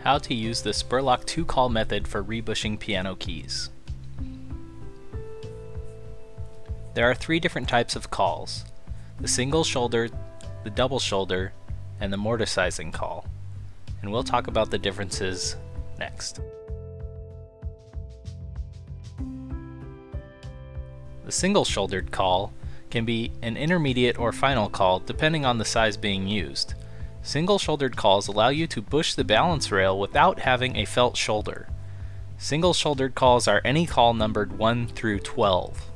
How to use the Spurlock 2-call method for rebushing piano keys. There are 3 different types of calls: the single shoulder, the double shoulder, and the mortisizing call. And we'll talk about the differences next. The single-shouldered call can be an intermediate or final call depending on the size being used. Single-shouldered calls allow you to bush the balance rail without having a felt shoulder. Single-shouldered calls are any call numbered 1 through 12.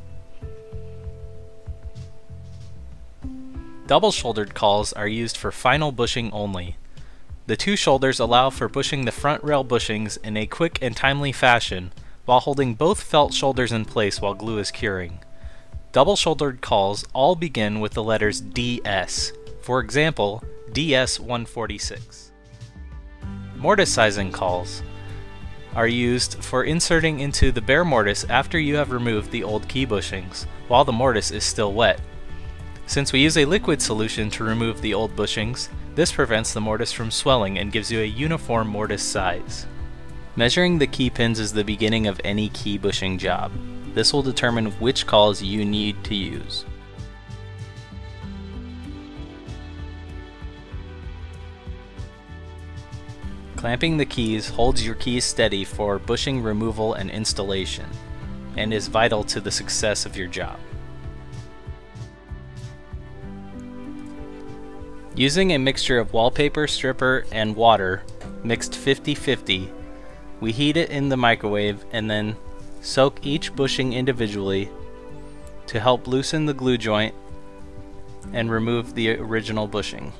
Double-shouldered calls are used for final bushing only. The 2 shoulders allow for bushing the front rail bushings in a quick and timely fashion while holding both felt shoulders in place while glue is curing. Double-shouldered calls all begin with the letters DS. For example, DS-146. Mortisizing calls are used for inserting into the bare mortise after you have removed the old key bushings, while the mortise is still wet. Since we use a liquid solution to remove the old bushings, this prevents the mortise from swelling and gives you a uniform mortise size. Measuring the key pins is the beginning of any key bushing job. This will determine which calls you need to use. Clamping the keys holds your keys steady for bushing removal and installation, and is vital to the success of your job. Using a mixture of wallpaper, stripper, and water, mixed 50-50, we heat it in the microwave and then soak each bushing individually to help loosen the glue joint and remove the original bushing.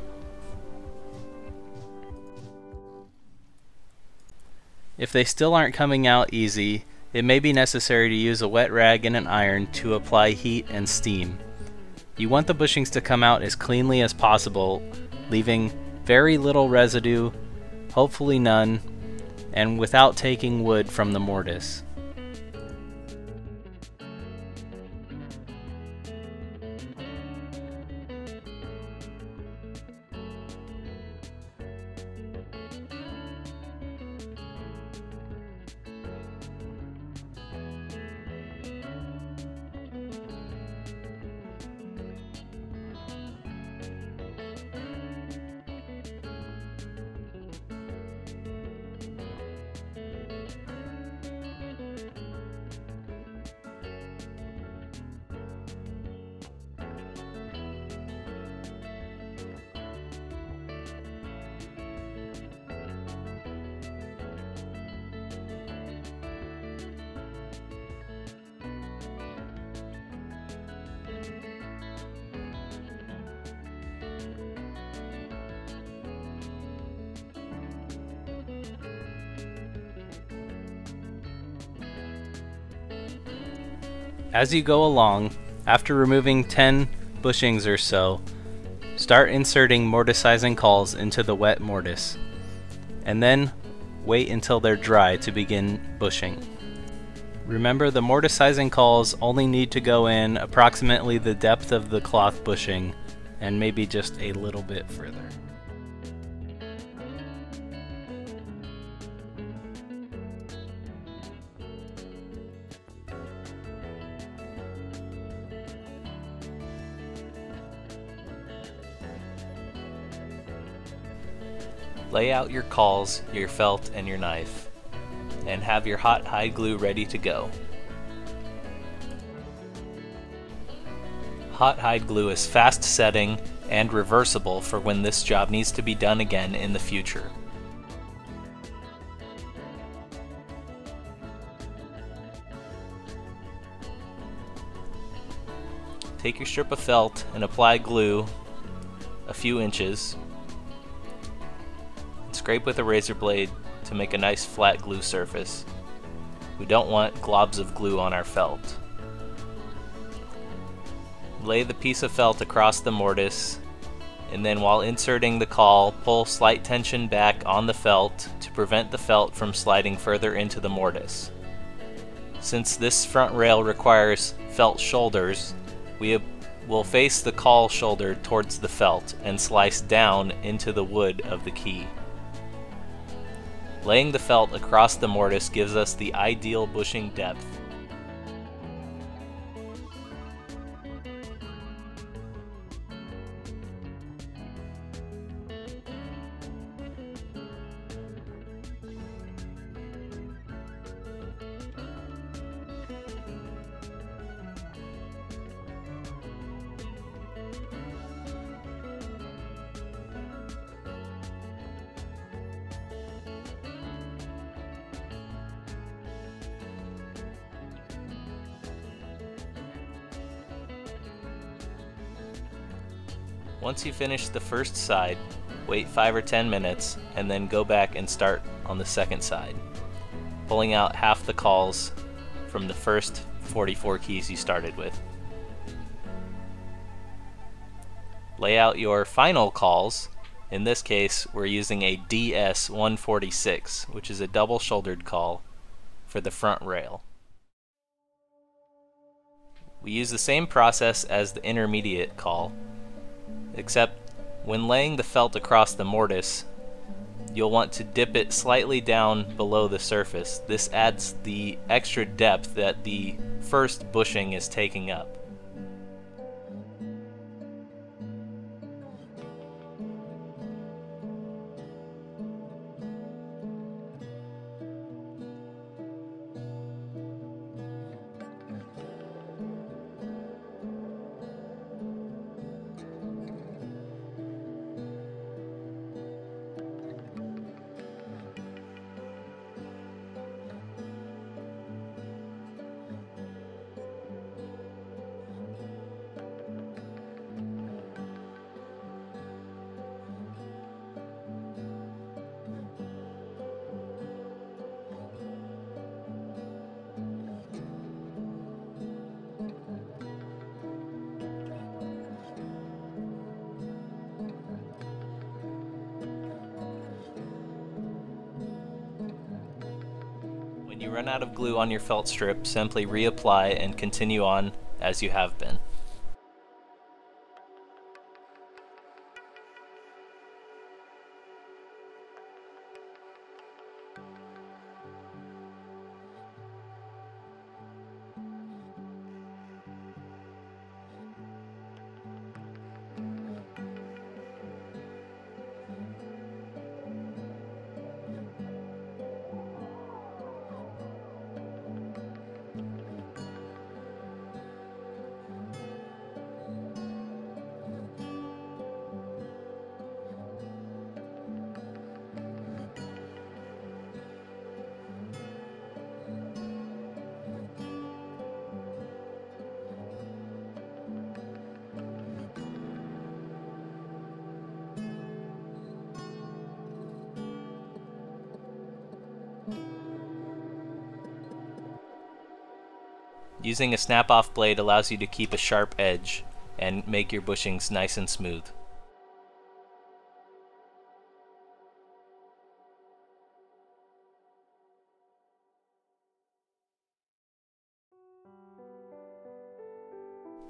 If they still aren't coming out easy, it may be necessary to use a wet rag and an iron to apply heat and steam. You want the bushings to come out as cleanly as possible, leaving very little residue, hopefully none, and without taking wood from the mortise. As you go along, after removing 10 bushings or so, start inserting mortisizing calls into the wet mortise, and then wait until they're dry to begin bushing. Remember, the mortisizing calls only need to go in approximately the depth of the cloth bushing, and maybe just a little bit further. Lay out your calls, your felt, and your knife, and have your hot hide glue ready to go. Hot hide glue is fast setting and reversible for when this job needs to be done again in the future. Take your strip of felt and apply glue a few inches. Scrape with a razor blade to make a nice flat glue surface. We don't want globs of glue on our felt. Lay the piece of felt across the mortise, and then while inserting the call, pull slight tension back on the felt to prevent the felt from sliding further into the mortise. Since this front rail requires felt shoulders, we will face the call shoulder towards the felt and slice down into the wood of the key. Laying the felt across the mortise gives us the ideal bushing depth. Once you finish the first side, wait 5 or 10 minutes and then go back and start on the second side, pulling out half the calls from the first 44 keys you started with. Lay out your final calls. In this case, we're using a DS-146, which is a double-shouldered call for the front rail. We use the same process as the intermediate call, except when laying the felt across the mortise, you'll want to dip it slightly down below the surface. This adds the extra depth that the first bushing is taking up. When you run out of glue on your felt strip, simply reapply and continue on as you have been. Using a snap-off blade allows you to keep a sharp edge and make your bushings nice and smooth.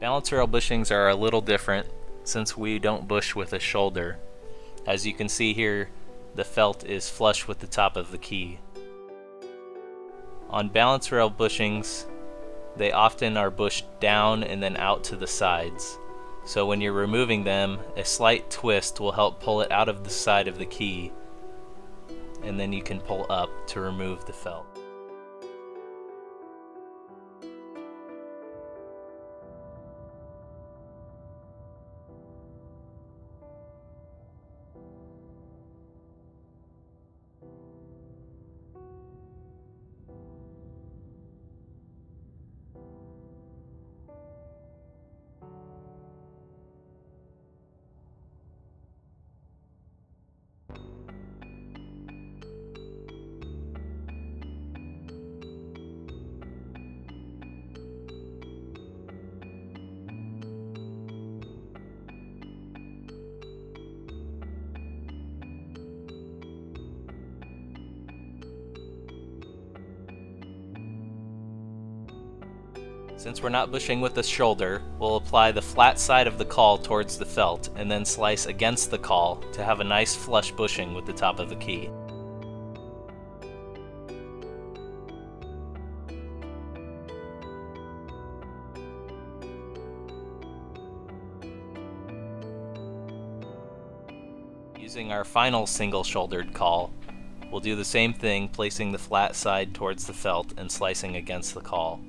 Balance rail bushings are a little different since we don't bush with a shoulder. As you can see here, the felt is flush with the top of the key. On balance rail bushings, they often are bushed down and then out to the sides. So when you're removing them, a slight twist will help pull it out of the side of the key, and then you can pull up to remove the felt. Since we're not bushing with the shoulder, we'll apply the flat side of the caul towards the felt and then slice against the caul to have a nice flush bushing with the top of the key. Using our final single-shouldered caul, we'll do the same thing, placing the flat side towards the felt and slicing against the caul.